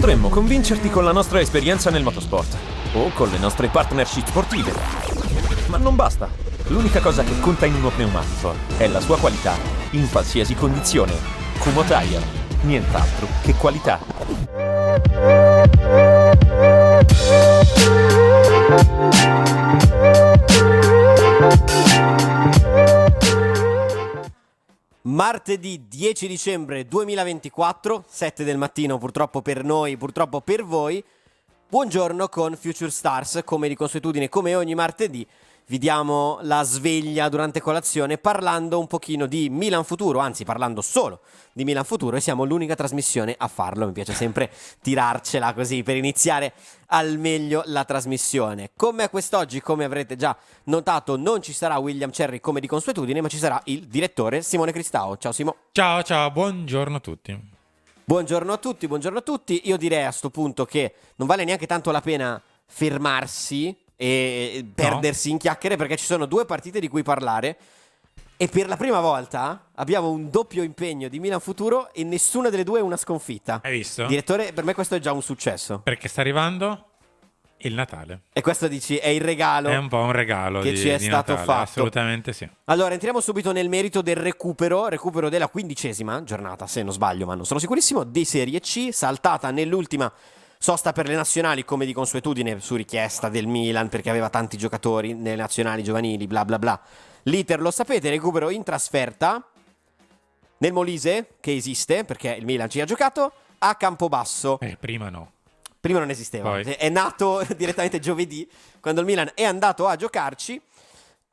Potremmo convincerti con la nostra esperienza nel motorsport o con le nostre partnership sportive. Ma non basta. L'unica cosa che conta in uno pneumatico è la sua qualità, in qualsiasi condizione. Kumho Tire. Nient'altro che qualità. Martedì 10 dicembre 2024, 7 del mattino purtroppo per noi, purtroppo per voi. Buongiorno con Future Stars, come di consuetudine, come ogni martedì. Vi diamo la sveglia durante colazione parlando un pochino di Milan Futuro, anzi parlando solo di Milan Futuro, e siamo l'unica trasmissione a farlo. Mi piace sempre tirarcela così per iniziare al meglio la trasmissione. Come a quest'oggi, come avrete già notato, non ci sarà William Cherry come di consuetudine, ma ci sarà il direttore Simone Cristao. Ciao Simo. Ciao, buongiorno a tutti. Buongiorno a tutti. Io direi a sto punto che non vale neanche tanto la pena fermarsi e perdersi in chiacchiere, perché ci sono due partite di cui parlare e per la prima volta abbiamo un doppio impegno di Milan Futuro e nessuna delle due è una sconfitta. Hai visto? Direttore, per me questo è già un successo. Perché sta arrivando il Natale. E questo dici è il regalo. È un po' un regalo che ci è di stato Natale, fatto. assolutamente sì. Allora, entriamo subito nel merito del recupero della 15ª giornata, se non sbaglio, ma non sono sicurissimo, di Serie C, saltata nell'ultima sosta per le nazionali, come di consuetudine, su richiesta del Milan, perché aveva tanti giocatori nelle nazionali giovanili, bla bla bla. L'iter lo sapete, recupero in trasferta nel Molise, che esiste, perché il Milan ci ha giocato, a Campobasso. Prima no. Prima non esisteva, Poi. è nato direttamente giovedì, quando il Milan è andato a giocarci,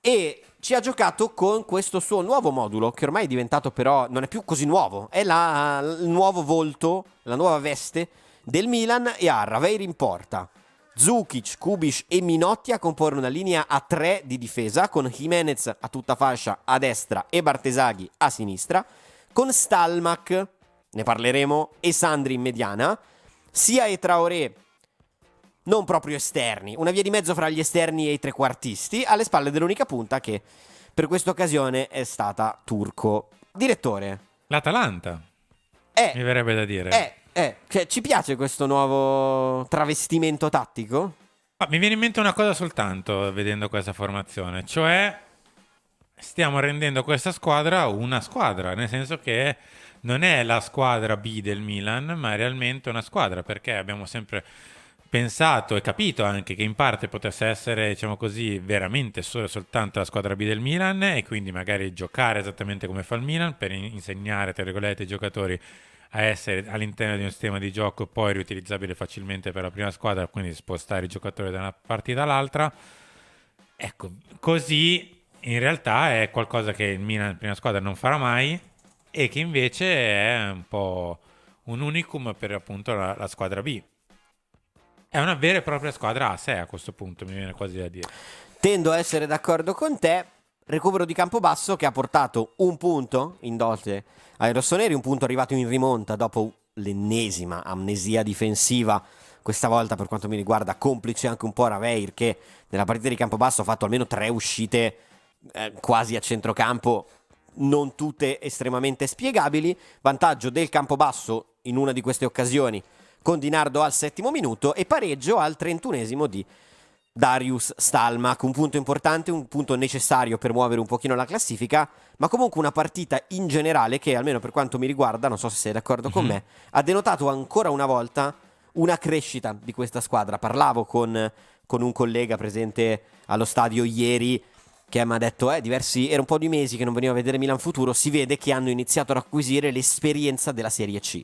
e ci ha giocato con questo suo nuovo modulo, che ormai è diventato però, non è più così nuovo, è il nuovo volto, la nuova veste del Milan, e ha Raveiri in porta, Džukić, Kubiš e Minotti a comporre una linea a 3 di difesa, con Jimenez a tutta fascia a destra e Bartesaghi a sinistra, con Stalmak, ne parleremo, e Sandri in mediana, Sia e Traoré non proprio esterni, una via di mezzo fra gli esterni e i trequartisti, alle spalle dell'unica punta che per questa occasione è stata Turco. Direttore, L'Atalanta, mi verrebbe da dire. cioè, ci piace questo nuovo travestimento tattico? Mi viene in mente una cosa soltanto vedendo questa formazione, cioè stiamo rendendo questa squadra una squadra, nel senso che non è la squadra B del Milan, ma è realmente una squadra, perché abbiamo sempre pensato e capito anche che in parte potesse essere, diciamo così, veramente solo e soltanto la squadra B del Milan, e quindi magari giocare esattamente come fa il Milan per insegnare, tra virgolette, ai giocatori a essere all'interno di un sistema di gioco poi riutilizzabile facilmente per la prima squadra, quindi spostare i giocatori da una partita all'altra. Ecco, così in realtà è qualcosa che il Milan prima squadra non farà mai, e che invece è un po' un unicum per appunto la squadra B. È una vera e propria squadra a sé a questo punto, mi viene quasi da dire. Tendo a essere d'accordo con te. Recupero di Campobasso che ha portato un punto in dote ai rossoneri, un punto arrivato in rimonta dopo l'ennesima amnesia difensiva, questa volta per quanto mi riguarda complice anche un po' Raveir, che nella partita di Campobasso ha fatto almeno 3 uscite quasi a centrocampo, non tutte estremamente spiegabili. Vantaggio del Campobasso in una di queste occasioni con Di Nardo al 7° minuto, e pareggio al 31° di Darius Stalmak, un punto importante, un punto necessario per muovere un pochino la classifica, ma comunque una partita in generale che, almeno per quanto mi riguarda, non so se sei d'accordo con me, ha denotato ancora una volta una crescita di questa squadra. Parlavo con un collega presente allo stadio ieri, che mi ha detto era un po' di mesi che non venivo a vedere Milan Futuro, si vede che hanno iniziato ad acquisire l'esperienza della Serie C.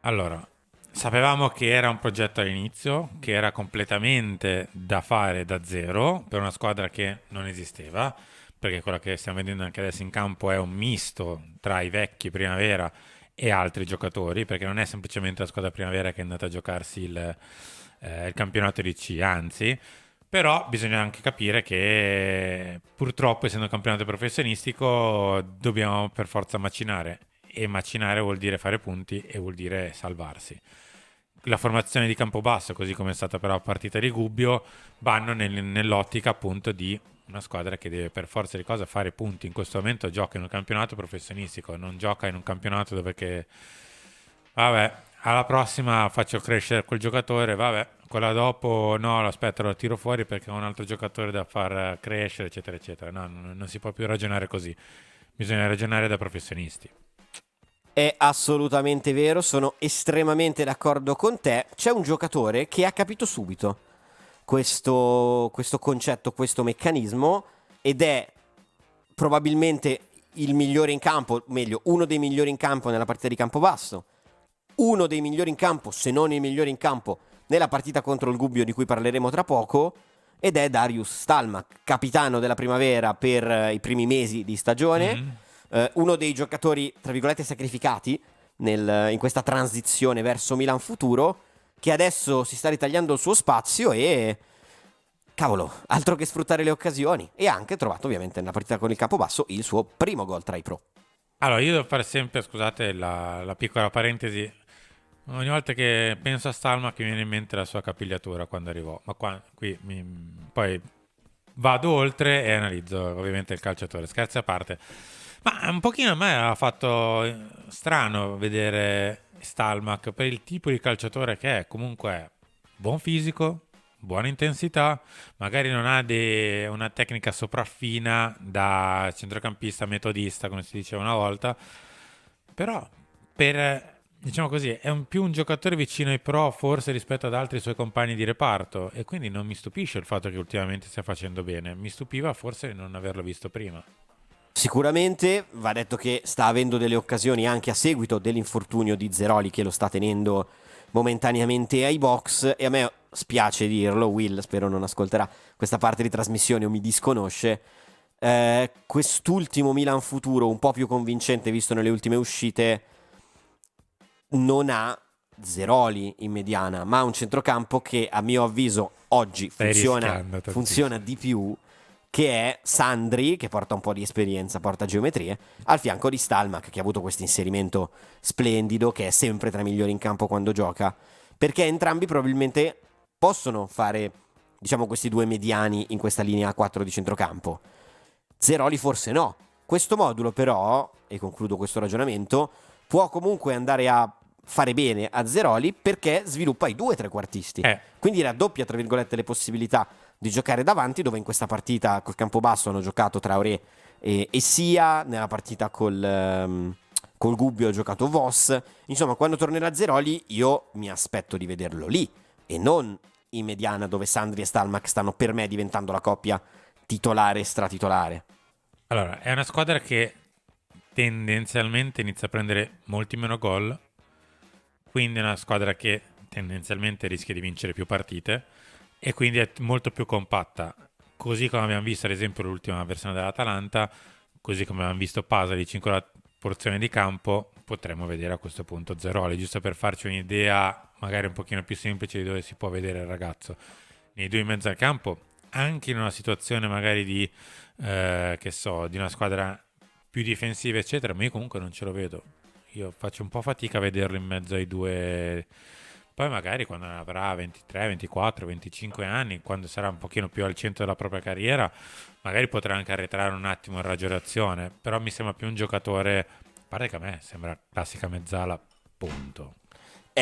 Allora, sapevamo che era un progetto all'inizio, che era completamente da fare da zero per una squadra che non esisteva, perché quella che stiamo vedendo anche adesso in campo è un misto tra i vecchi Primavera e altri giocatori, perché non è semplicemente la squadra Primavera che è andata a giocarsi il campionato di C, anzi. Però bisogna anche capire che purtroppo, essendo un campionato professionistico, dobbiamo per forza macinare, e macinare vuol dire fare punti e vuol dire salvarsi. La formazione di Campobasso, così come è stata però la partita di Gubbio, vanno nell'ottica appunto di una squadra che deve per forza di cosa fare punti. In questo momento gioca in un campionato professionistico, non gioca in un campionato dove che... Vabbè, alla prossima faccio crescere quel giocatore, vabbè, quella dopo no, aspetta, lo tiro fuori perché ho un altro giocatore da far crescere, eccetera, eccetera. No, non si può più ragionare così, bisogna ragionare da professionisti. È assolutamente vero, sono estremamente d'accordo con te. C'è un giocatore che ha capito subito questo concetto, questo meccanismo, ed è probabilmente il migliore in campo, meglio, uno dei migliori in campo nella partita di Campobasso, uno dei migliori in campo, se non il migliore in campo, nella partita contro il Gubbio di cui parleremo tra poco, ed è Darius Stalmack, capitano della Primavera per i primi mesi di stagione, uno dei giocatori, tra virgolette, sacrificati in questa transizione verso Milan futuro, che adesso si sta ritagliando il suo spazio e... Cavolo, altro che sfruttare le occasioni. E ha anche trovato ovviamente nella partita con il Campobasso il suo primo gol tra i pro. Allora, io devo fare sempre, scusate, la piccola parentesi. Ogni volta che penso a Stalmack mi viene in mente la sua capigliatura quando arrivò. Ma poi vado oltre e analizzo ovviamente il calciatore. Scherzi a parte. Ma un pochino a me ha fatto strano vedere Stalmack per il tipo di calciatore che è. Comunque buon fisico, buona intensità, magari non ha una tecnica sopraffina da centrocampista metodista, come si diceva una volta, però diciamo così, è più un giocatore vicino ai pro forse rispetto ad altri suoi compagni di reparto, e quindi non mi stupisce il fatto che ultimamente stia facendo bene. Mi stupiva forse non averlo visto prima. Sicuramente va detto che sta avendo delle occasioni anche a seguito dell'infortunio di Zeroli, che lo sta tenendo momentaneamente ai box, e a me spiace dirlo, Will spero non ascolterà questa parte di trasmissione o mi disconosce, quest'ultimo Milan futuro un po' più convincente visto nelle ultime uscite non ha Zeroli in mediana, ma ha un centrocampo che a mio avviso oggi funziona di più, che è Sandri, che porta un po' di esperienza, porta geometrie, al fianco di Stalmack, che ha avuto questo inserimento splendido, che è sempre tra i migliori in campo quando gioca, perché entrambi probabilmente possono fare, diciamo, questi due mediani in questa linea a 4 di centrocampo. Zeroli forse no. Questo modulo però, e concludo questo ragionamento, può comunque andare a fare bene a Zeroli perché sviluppa i due trequartisti. Quindi raddoppia, tra virgolette, le possibilità di giocare davanti, dove in questa partita col Campobasso hanno giocato Traoré e Sia, nella partita col Gubbio ha giocato Voss. Insomma, quando tornerà Zeroli io mi aspetto di vederlo lì e non in mediana, dove Sandri e Stalmack stanno per me diventando la coppia titolare e stratitolare. Allora, è una squadra che tendenzialmente inizia a prendere molti meno gol, quindi è una squadra che tendenzialmente rischia di vincere più partite e quindi è molto più compatta, così come abbiamo visto ad esempio l'ultima versione dell'Atalanta, così come abbiamo visto Pasalic in quella porzione di campo. Potremmo vedere a questo punto Zeroli, giusto per farci un'idea magari un pochino più semplice di dove si può vedere il ragazzo nei due in mezzo al campo, anche in una situazione magari di di una squadra più difensiva eccetera, ma io comunque non ce lo vedo. Io faccio un po' fatica a vederlo in mezzo ai due. Poi magari quando ne avrà 23, 24, 25 anni, quando sarà un pochino più al centro della propria carriera, magari potrà anche arretrare un attimo in raggio d'azione, però mi sembra più un giocatore, a parte che a me sembra classica mezzala, punto.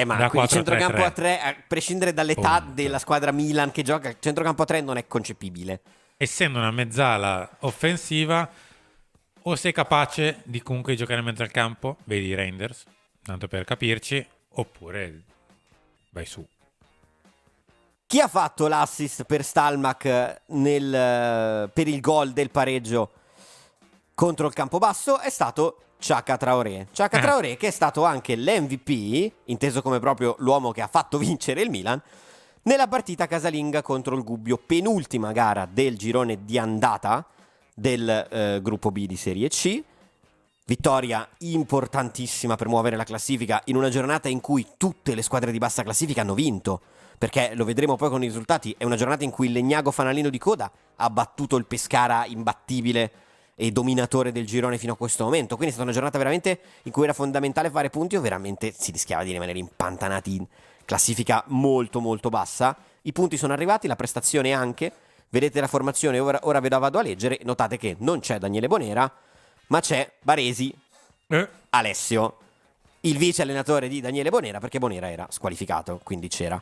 Ma Da quindi 4-3-3. centrocampo a 3, a prescindere dall'età Punto. della squadra Milan che gioca, centrocampo a 3 non è concepibile. Essendo una mezzala offensiva, o sei capace di comunque giocare in mezzo al campo, vedi Reinders, tanto per capirci, oppure vai su. Chi ha fatto l'assist per Stalmack per il gol del pareggio contro il Campobasso è stato Chaka Traoré. Chaka Traoré, che è stato anche l'MVP, inteso come proprio l'uomo che ha fatto vincere il Milan, nella partita casalinga contro il Gubbio, penultima gara del girone di andata del gruppo B di Serie C. Vittoria importantissima per muovere la classifica in una giornata in cui tutte le squadre di bassa classifica hanno vinto, perché lo vedremo poi con i risultati. È una giornata in cui il Legnago fanalino di coda ha battuto il Pescara imbattibile e dominatore del girone fino a questo momento. Quindi è stata una giornata veramente in cui era fondamentale fare punti o veramente si rischiava di rimanere impantanati in classifica molto molto bassa. I punti sono arrivati, la prestazione anche. Vedete la formazione, ora ve la vado a leggere. Notate che non c'è Daniele Bonera, ma c'è Baresi, Alessio, il vice allenatore di Daniele Bonera, perché Bonera era squalificato, quindi c'era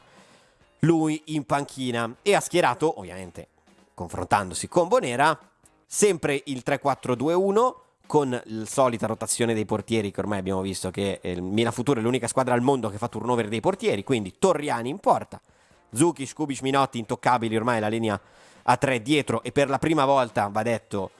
lui in panchina e ha schierato, ovviamente confrontandosi con Bonera, sempre il 3-4-2-1 con la solita rotazione dei portieri, che ormai abbiamo visto che il Milan Futuro è l'unica squadra al mondo che fa turnover dei portieri, quindi Torriani in porta, Zukic, Kubic, Minotti intoccabili, ormai la linea a 3 dietro, e per la prima volta, va detto,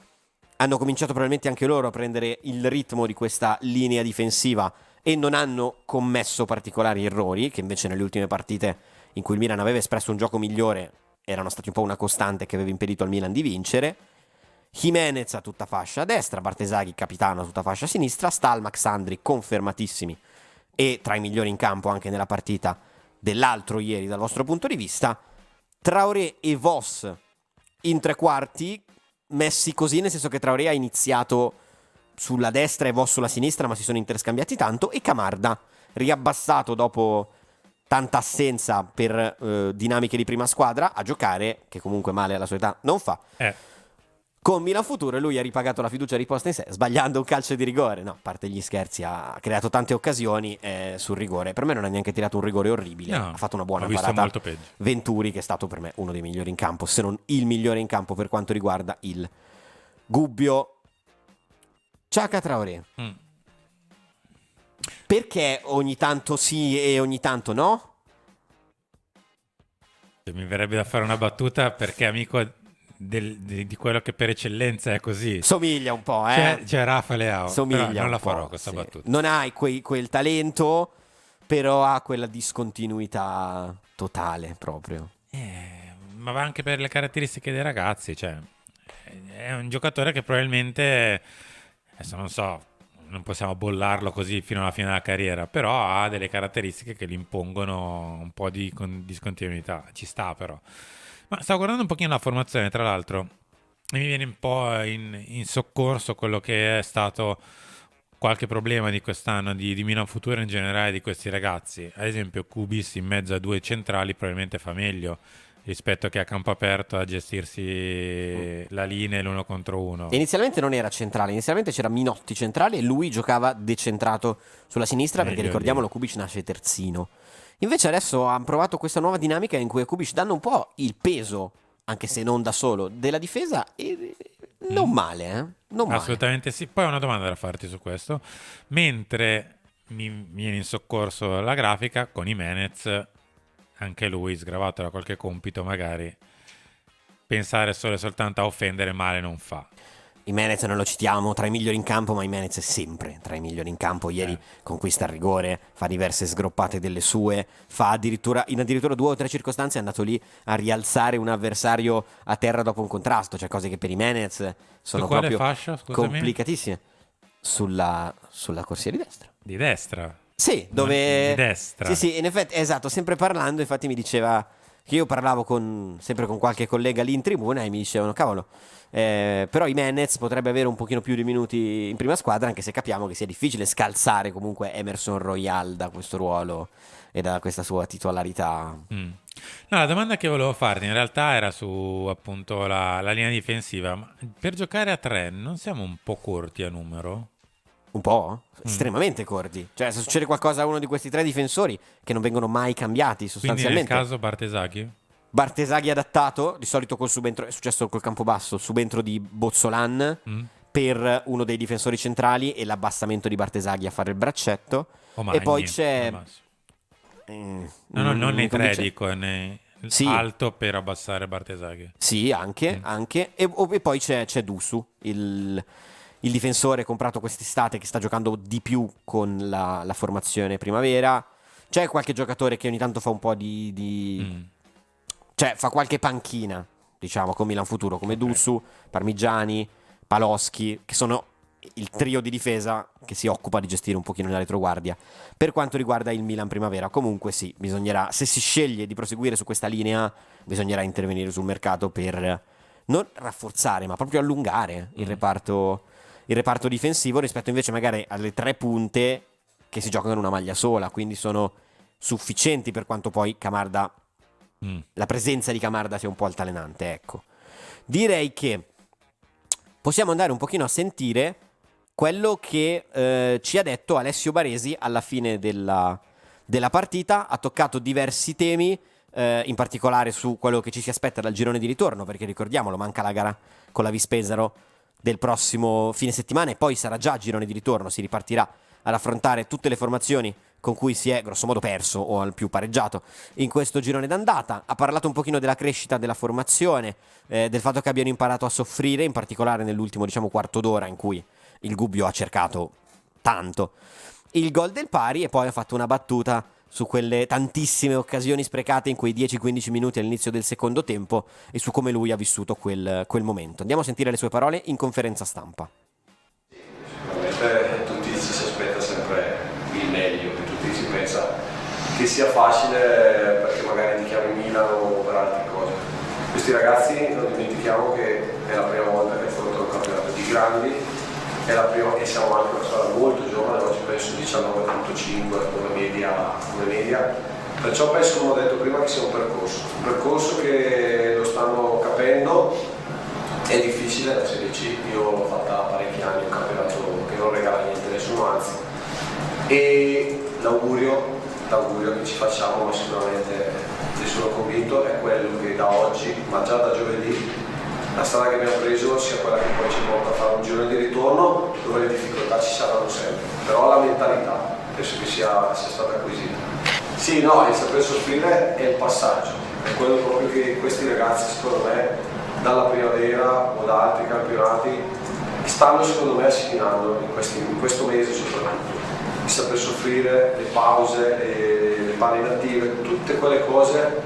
hanno cominciato probabilmente anche loro a prendere il ritmo di questa linea difensiva e non hanno commesso particolari errori, che invece nelle ultime partite in cui il Milan aveva espresso un gioco migliore erano stati un po' una costante che aveva impedito al Milan di vincere. Jimenez a tutta fascia a destra, Bartesaghi capitano a tutta fascia a sinistra, Stalmack, Sandri confermatissimi e tra i migliori in campo anche nella partita dell'altro ieri dal vostro punto di vista. Traoré e Voss in tre quarti, messi così, nel senso che Traoré ha iniziato sulla destra e Voss sulla sinistra, ma si sono interscambiati tanto, e Camarda riabbassato dopo tanta assenza per dinamiche di prima squadra a giocare, che comunque male alla sua età non fa. Con Milan Futuro, e lui ha ripagato la fiducia riposta in sé sbagliando un calcio di rigore. No, a parte gli scherzi, ha creato tante occasioni sul rigore. Per me non ha neanche tirato un rigore orribile, No, ha fatto una buona ho visto parata. molto peggio. Venturi, che è stato per me uno dei migliori in campo, se non il migliore in campo per quanto riguarda il Gubbio. Chaka Traoré. Perché ogni tanto sì e ogni tanto no? Mi verrebbe da fare una battuta, perché amico di quello che per eccellenza è così. Somiglia un po', eh? C'è Rafa Leao, Somiglia però non un la po', farò questa sì. battuta. Non hai quel talento, però ha quella discontinuità totale proprio. Ma va anche per le caratteristiche dei ragazzi, cioè è un giocatore che probabilmente, adesso non so, non possiamo bollarlo così fino alla fine della carriera, però ha delle caratteristiche che gli impongono un po' di discontinuità, ci sta però. Ma stavo guardando un pochino la formazione, tra l'altro, e mi viene un po' in soccorso quello che è stato qualche problema di quest'anno di Milan Futuro in generale, di questi ragazzi. Ad esempio Kubis in mezzo a due centrali probabilmente fa meglio rispetto che a campo aperto a gestirsi la linea e l'uno contro uno. Inizialmente non era centrale, inizialmente c'era Minotti centrale e lui giocava decentrato sulla sinistra, perché Meglio ricordiamolo, lì. Kubic nasce terzino. Invece adesso hanno provato questa nuova dinamica in cui a Kubic danno un po' il peso, anche se non da solo, della difesa, e non male, non male. Assolutamente sì. Poi ho una domanda da farti su questo. Mentre mi viene in soccorso la grafica con Jimenez, anche lui sgravato da qualche compito, magari pensare solo e soltanto a offendere male non fa. Jimenez non lo citiamo tra i migliori in campo, ma Jimenez è sempre tra i migliori in campo. Ieri conquista il rigore, fa diverse sgroppate delle sue, fa addirittura in 2 o 3 circostanze è andato lì a rialzare un avversario a terra dopo un contrasto, cioè cose che per Jimenez sono Su quale proprio fascia, scusami? complicatissime. Sulla corsia di destra. Di destra. Sì, dove... Di destra. Sì, in effetti, esatto, sempre parlando, infatti mi diceva che io parlavo sempre con qualche collega lì in tribuna e mi dicevano, cavolo, però Jimenez potrebbe avere un pochino più di minuti in prima squadra, anche se capiamo che sia difficile scalzare comunque Emerson Royal da questo ruolo e da questa sua titolarità. No, la domanda che volevo farti in realtà era su appunto la linea difensiva. Ma per giocare a 3 non siamo un po' corti a numero? Un po'? Estremamente corti. Cioè, se succede qualcosa a uno di questi 3 difensori che non vengono mai cambiati Quindi sostanzialmente. nel caso Bartesaghi? Bartesaghi adattato, di solito col subentro, è successo col Campobasso, il subentro di Bozzolan per uno dei difensori centrali e l'abbassamento di Bartesaghi a fare il braccetto. O Magni, e poi c'è... al massimo. No, non nei 3 dico, Sì. alto per abbassare Bartesaghi. Sì, anche. E poi c'è Dusu, il difensore comprato quest'estate che sta giocando di più con la formazione primavera. C'è qualche giocatore che ogni tanto fa un po' cioè fa qualche panchina, diciamo, con Milan Futuro, come Dusu, Parmigiani, Paloschi, che sono il trio di difesa che si occupa di gestire un pochino la retroguardia. Per quanto riguarda il Milan primavera, comunque sì, bisognerà, se si sceglie di proseguire su questa linea, bisognerà intervenire sul mercato per non rafforzare, ma proprio allungare il reparto difensivo, rispetto invece magari alle 3 punte che si giocano in una maglia sola, quindi sono sufficienti, per quanto poi Camarda, la presenza di Camarda sia un po' altalenante, ecco. Direi che possiamo andare un pochino a sentire quello che ci ha detto Alessio Baresi alla fine della partita. Ha toccato diversi temi, in particolare su quello che ci si aspetta dal girone di ritorno, perché ricordiamolo, manca la gara con la Vispesaro del prossimo fine settimana e poi sarà già girone di ritorno, si ripartirà ad affrontare tutte le formazioni con cui si è grossomodo perso o al più pareggiato in questo girone d'andata. Ha parlato un pochino della crescita della formazione, del fatto che abbiano imparato a soffrire, in particolare nell'ultimo, diciamo, quarto d'ora in cui il Gubbio ha cercato tanto il gol del pari, e poi ha fatto una battuta su quelle tantissime occasioni sprecate in quei 10-15 minuti all'inizio del secondo tempo e su come lui ha vissuto quel momento. Andiamo a sentire le sue parole in conferenza stampa. Sicuramente tutti ci si aspetta sempre il meglio, che tutti si pensa che sia facile perché magari ti chiami Milano o per altre cose. Questi ragazzi non dimentichiamo che è la prima volta che affrontano un campionato di grandi, è la prima, e siamo anche una squadra molto giovane, oggi penso 19.5 come media, perciò penso, come ho detto prima, che sia un percorso che lo stanno capendo. È difficile la Serie C, io l'ho fatta parecchi anni, un campionato che non regala niente a nessuno, anzi, e l'augurio che ci facciamo, ma sicuramente ne sono convinto, è quello che da oggi, ma già da giovedì, la strada che abbiamo preso sia quella che poi ci porta a fare un giro di ritorno dove le difficoltà ci saranno sempre, però la mentalità penso che sia stata acquisita. Sì, no, il saper soffrire è il passaggio, è quello proprio che questi ragazzi, secondo me, dalla primavera o da altri campionati stanno, secondo me, assimilando in questo mese soprattutto. Il saper soffrire, le pause, le palle inattive, tutte quelle cose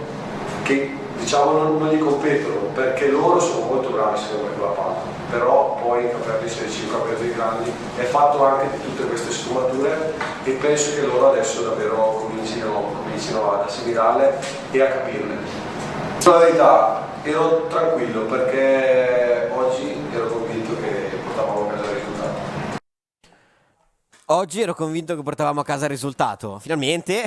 che, diciamo, non gli competono, perché loro sono molto bravi secondo me con la palla, però poi il campionato di Serie C, il campionato dei grandi, è fatto anche di tutte queste sfumature e penso che loro adesso davvero comincino ad assimilarle e a capirle. La verità, ero tranquillo perché oggi ero convinto che portavamo a casa il risultato. Oggi ero convinto che portavamo a casa il risultato, finalmente,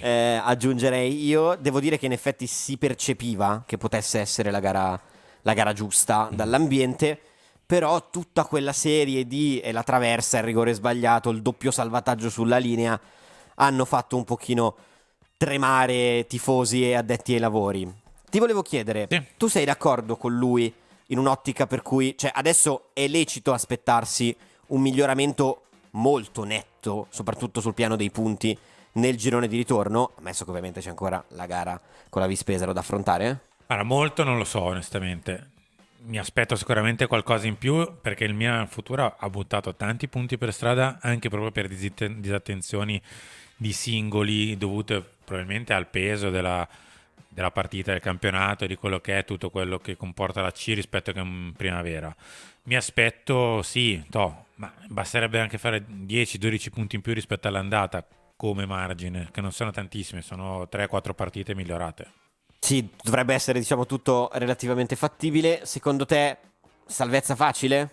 aggiungerei io. Devo dire che in effetti si percepiva che potesse essere la gara giusta dall'ambiente, però tutta quella serie di la traversa, il rigore sbagliato, il doppio salvataggio sulla linea hanno fatto un pochino tremare tifosi e addetti ai lavori. Ti volevo chiedere, Sì. tu sei d'accordo con lui in un'ottica per cui, cioè, adesso è lecito aspettarsi un miglioramento molto netto, soprattutto sul piano dei punti nel girone di ritorno, ammesso che ovviamente c'è ancora la gara con la Vispesaro da affrontare? Allora, molto non lo so, onestamente. Mi aspetto sicuramente qualcosa in più, perché il Milan Futuro ha buttato tanti punti per strada, anche proprio per disattenzioni di singoli dovute probabilmente al peso della partita, del campionato, di quello che è tutto quello che comporta la C rispetto che in primavera. Mi aspetto, sì, ma basterebbe anche fare 10-12 punti in più rispetto all'andata come margine, che non sono tantissime, sono 3-4 partite migliorate. Sì, dovrebbe essere, diciamo, tutto relativamente fattibile. Secondo te, salvezza facile?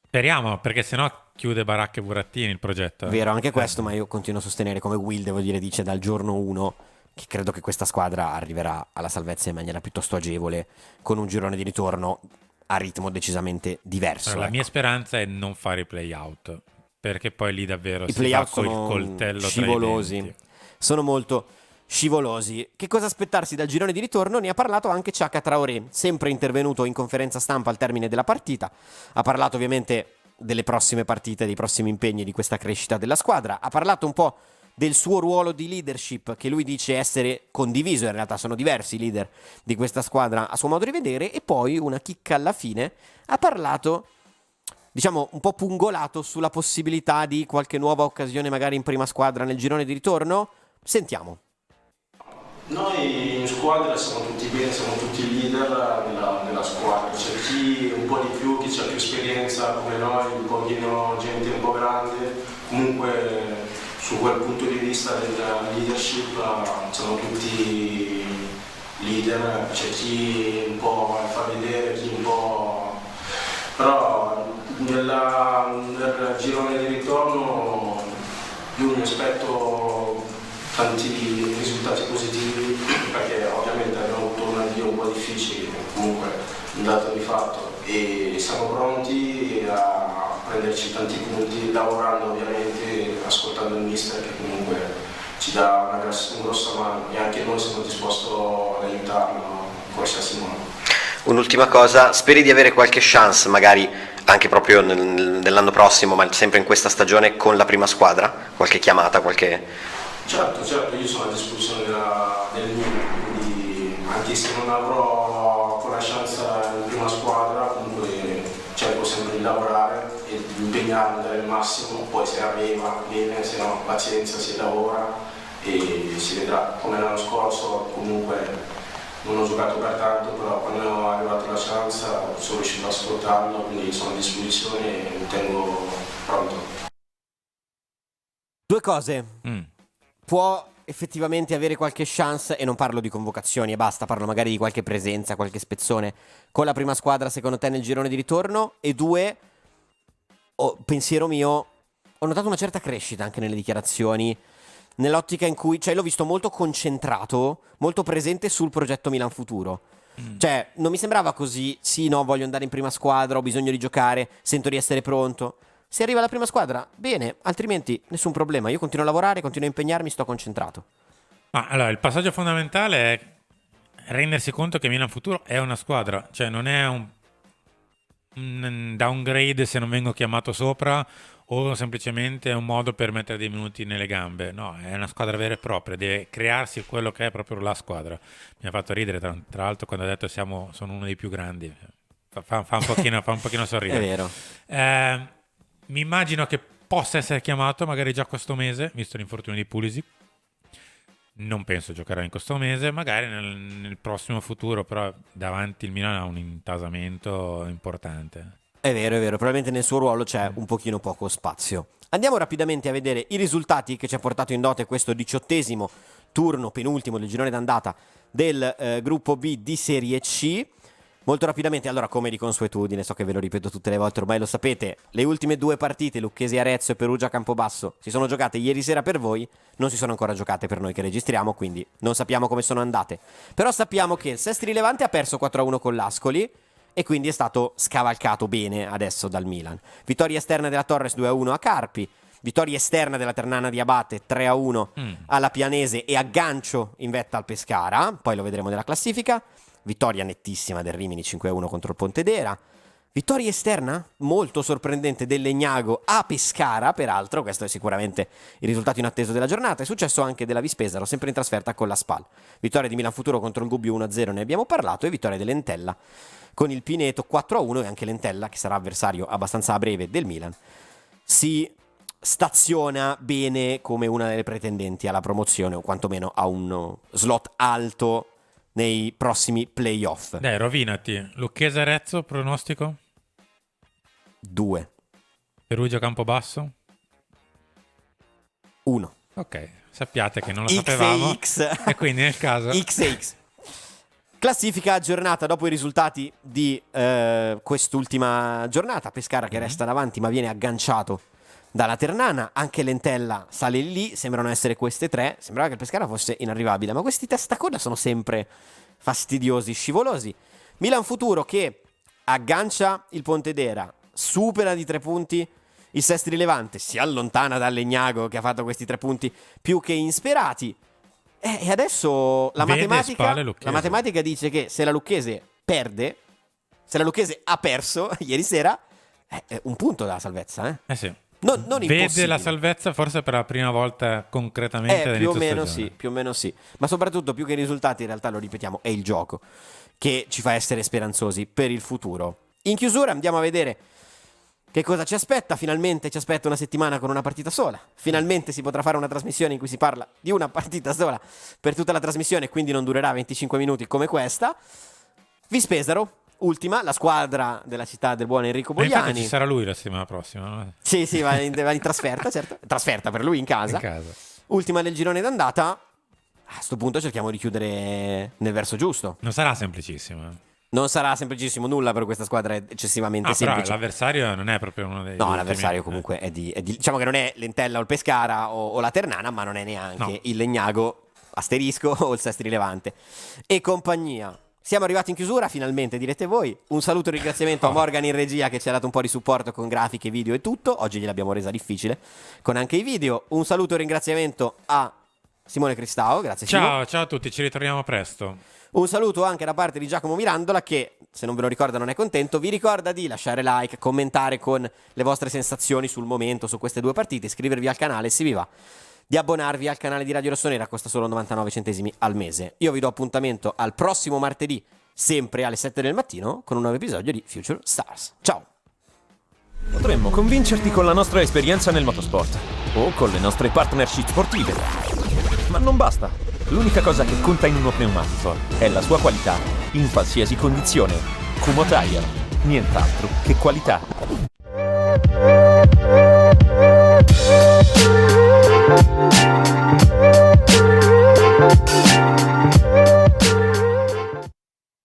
Speriamo, perché sennò chiude baracche e burattini il progetto. Vero, anche questo, ma io continuo a sostenere, come Will, devo dire, dice dal giorno 1, che credo che questa squadra arriverà alla salvezza in maniera piuttosto agevole, con un girone di ritorno a ritmo decisamente diverso. Allora, la mia speranza è non fare i play-out, perché poi lì davvero I si play-out va col sono coltello scivolosi, tra i denti. sono molto scivolosi. Che cosa aspettarsi dal girone di ritorno? Ne ha parlato anche Chaka Traoré, sempre intervenuto in conferenza stampa al termine della partita. Ha parlato ovviamente delle prossime partite, dei prossimi impegni, di questa crescita della squadra. Ha parlato un po' del suo ruolo di leadership, che lui dice essere condiviso, in realtà sono diversi i leader di questa squadra a suo modo di vedere, e poi una chicca alla fine, ha parlato, diciamo, un po' pungolato sulla possibilità di qualche nuova occasione magari in prima squadra nel girone di ritorno. Sentiamo. Noi in squadra siamo tutti bene, siamo tutti leader della squadra, c'è chi un po' di più, chi ha più esperienza come noi, un pochino gente un po' grande, comunque su quel punto di vista del leadership siamo tutti leader, c'è chi un po' fa vedere, chi un po'... però nel girone di ritorno io mi aspetto tanti risultati positivi, perché ovviamente abbiamo avuto un avvio un po' difficile, comunque un dato di fatto, e siamo pronti a prenderci tanti punti, lavorando ovviamente, ascoltando il mister che comunque ci dà una grossa mano e anche noi siamo disposti ad aiutarlo in qualsiasi modo. Un'ultima cosa, speri di avere qualche chance, magari anche proprio nell'anno prossimo, ma sempre in questa stagione, con la prima squadra? Qualche chiamata, qualche... Certo, io sono a disposizione del Milan, quindi anche se non avrò con la chance in prima squadra, comunque cerco sempre di lavorare e di impegnarmi, dare il massimo, poi se arriva bene, se no pazienza, si lavora e si vedrà. Come l'anno scorso comunque non ho giocato per tanto, però quando è arrivata la chance sono riuscito a sfruttarlo, quindi sono a disposizione e mi tengo pronto. Due cose. Può effettivamente avere qualche chance, e non parlo di convocazioni e basta, parlo magari di qualche presenza, qualche spezzone con la prima squadra secondo te nel girone di ritorno? E due, pensiero mio, ho notato una certa crescita anche nelle dichiarazioni, nell'ottica in cui, cioè l'ho visto molto concentrato, molto presente sul progetto Milan Futuro. Cioè, non mi sembrava così, sì, no, voglio andare in prima squadra, ho bisogno di giocare, sento di essere pronto. Se arriva la prima squadra, bene, altrimenti nessun problema, io continuo a lavorare, continuo a impegnarmi, sto concentrato. Ma allora, il passaggio fondamentale è rendersi conto che Milan Futuro è una squadra, cioè non è un downgrade se non vengo chiamato sopra o semplicemente un modo per mettere dei minuti nelle gambe. No, è una squadra vera e propria, deve crearsi quello che è proprio la squadra. Mi ha fatto ridere tra l'altro quando ha detto sono uno dei più grandi, fa un pochino sorridere. È vero. Mi immagino che possa essere chiamato magari già questo mese, visto l'infortunio di Pulisic. Non penso giocherà in questo mese, magari nel prossimo futuro, però davanti il Milan ha un intasamento importante. È vero, probabilmente nel suo ruolo c'è un pochino poco spazio. Andiamo rapidamente a vedere i risultati che ci ha portato in dote questo 18° turno, penultimo del girone d'andata del gruppo B di Serie C. Molto rapidamente, allora, come di consuetudine, so che ve lo ripeto tutte le volte, ormai lo sapete, le ultime 2 partite, Lucchesi Arezzo e Perugia Campobasso, si sono giocate ieri sera per voi, non si sono ancora giocate per noi che registriamo, quindi non sappiamo come sono andate. Però sappiamo che il Sestri Levante ha perso 4-1 con l'Ascoli e quindi è stato scavalcato bene adesso dal Milan. Vittoria esterna della Torres 2-1 a Carpi, vittoria esterna della Ternana di Abate 3-1 alla Pianese e aggancio in vetta al Pescara, poi lo vedremo nella classifica. Vittoria nettissima del Rimini 5-1 contro il Pontedera. Vittoria esterna molto sorprendente del Legnago a Pescara, peraltro, questo è sicuramente il risultato inatteso della giornata. È successo anche della Vispesaro, sempre in trasferta con la Spal. Vittoria di Milan Futuro contro il Gubbio 1-0, ne abbiamo parlato, e vittoria dell'Entella con il Pineto 4-1, e anche l'Entella, che sarà avversario abbastanza a breve del Milan, si staziona bene come una delle pretendenti alla promozione, o quantomeno a uno slot alto nei prossimi playoff. Dai, rovinati. Lucchese Arezzo, pronostico? 2. Perugia Campobasso? 1. Ok, sappiate che non lo sapevamo. E quindi nel caso... X e X. Classifica aggiornata dopo i risultati di quest'ultima giornata. Pescara che resta davanti ma viene agganciato dalla Ternana. Anche l'Entella sale lì. Sembrano essere queste 3. Sembrava che il Pescara fosse inarrivabile, ma questi testacoda sono sempre fastidiosi, scivolosi. Milan Futuro che aggancia il Pontedera, supera di 3 punti il Sestri Levante, si allontana dal Legnago che ha fatto questi 3 punti più che insperati. E adesso la matematica dice che se la Lucchese perde, se la Lucchese ha perso ieri sera, è un punto dalla salvezza. Sì. Non vede la salvezza forse per la prima volta concretamente più o meno sì, ma soprattutto più che i risultati, in realtà lo ripetiamo, è il gioco che ci fa essere speranzosi per il futuro. In chiusura andiamo a vedere che cosa ci aspetta. Finalmente ci aspetta una settimana con una partita sola, finalmente si potrà fare una trasmissione in cui si parla di una partita sola per tutta la trasmissione, quindi non durerà 25 minuti come questa. Vispesaro, ultima, la squadra della città del buon Enrico Bogliani. Infatti ci sarà lui la settimana prossima, no? Sì, va in trasferta, certo. Trasferta per lui in casa. Ultima del girone d'andata. A sto punto cerchiamo di chiudere nel verso giusto. Non sarà semplicissimo. Non sarà semplicissimo nulla per questa squadra, è eccessivamente semplice. Però l'avversario non è proprio uno dei... No, l'avversario comunque è di... Diciamo che non è l'Entella o il Pescara o la Ternana, ma non è neanche il Legnago, asterisco, o il Sestri Levante e compagnia. Siamo arrivati in chiusura, finalmente direte voi. Un saluto e un ringraziamento a Morgan in regia che ci ha dato un po' di supporto con grafiche, video e tutto. Oggi gliel'abbiamo resa difficile con anche i video. Un saluto e un ringraziamento a Simone Cristao, grazie Simo. Ciao a tutti, ci ritorniamo presto. Un saluto anche da parte di Giacomo Mirandola che, se non ve lo ricorda non è contento, vi ricorda di lasciare like, commentare con le vostre sensazioni sul momento, su queste due partite, iscrivervi al canale se vi va, di abbonarvi al canale di Radio Rossonera, costa solo 99 centesimi al mese. Io vi do appuntamento al prossimo martedì, sempre alle 7 del mattino, con un nuovo episodio di Future Stars. Ciao! Potremmo convincerti con la nostra esperienza nel motorsport o con le nostre partnership sportive. Ma non basta. L'unica cosa che conta in uno pneumatico è la sua qualità in qualsiasi condizione. Kumho Tire, nient'altro che qualità.